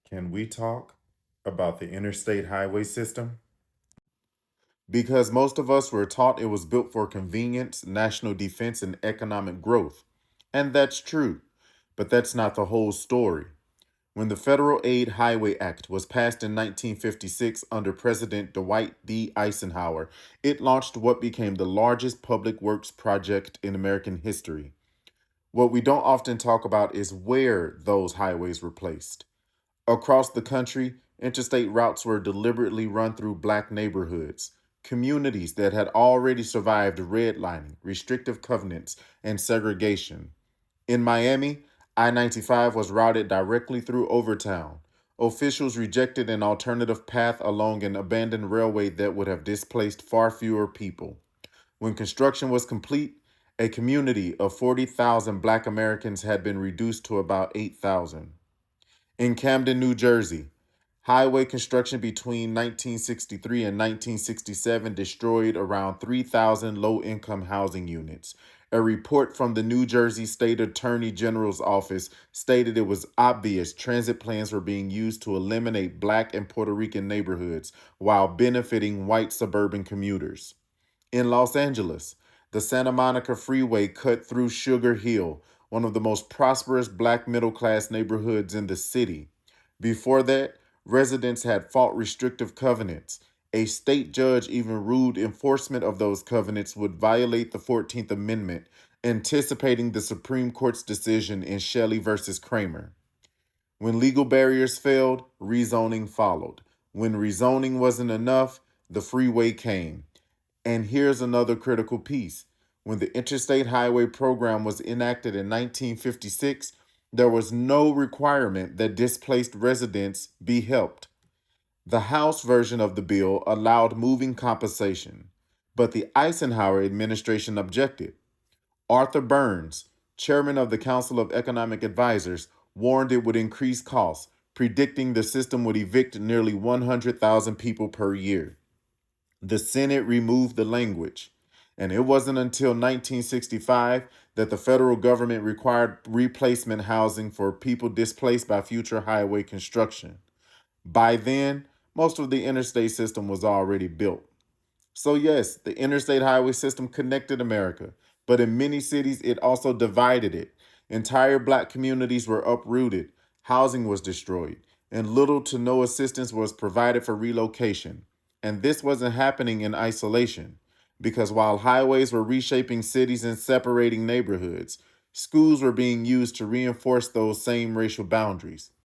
Can we talk about the Interstate Highway System? Because most of us were taught it was built for convenience, national defense, and economic growth. And that's true, but that's not the whole story. When the Federal Aid Highway Act was passed in 1956 under President Dwight D. Eisenhower, it launched what became the largest public works project in American history. What we don't often talk about is where those highways were placed. Across the country, interstate routes were deliberately run through black neighborhoods, communities that had already survived redlining, restrictive covenants, and segregation. In Miami, I 95 was routed directly through Overtown. Officials rejected an alternative path along an abandoned railway that would have displaced far fewer people. When construction was complete, a community of 40,000 black Americans had been reduced to about 8,000. In Camden, New Jersey, highway construction between 1963 and 1967 destroyed around 3,000 low-income housing units. A report from the New Jersey State Attorney General's office stated it was obvious transit plans were being used to eliminate black and Puerto Rican neighborhoods while benefiting white suburban commuters. In Los Angeles, the Santa Monica Freeway cut through Sugar Hill, one of the most prosperous black middle class neighborhoods in the city. Before that, residents had fought restrictive covenants. A state judge even ruled enforcement of those covenants would violate the 14th Amendment, anticipating the Supreme Court's decision in Shelley versus Kramer. When legal barriers failed, rezoning followed. When rezoning wasn't enough, the freeway came. And here's another critical piece. When the Interstate Highway Program was enacted in 1956, there was no requirement that displaced residents be helped. The House version of the bill allowed moving compensation, but the Eisenhower administration objected. Arthur Burns, chairman of the Council of Economic Advisors, warned it would increase costs, predicting the system would evict nearly 100,000 people per year. The Senate removed the language, and it wasn't until 1965 that the federal government required replacement housing for people displaced by future highway construction. By then, most of the interstate system was already built. So, yes, the interstate highway system connected America, but in many cities, it also divided it. Entire black communities were uprooted, housing was destroyed, and little to no assistance was provided for relocation. And this wasn't happening in isolation, because while highways were reshaping cities and separating neighborhoods, schools were being used to reinforce those same racial boundaries.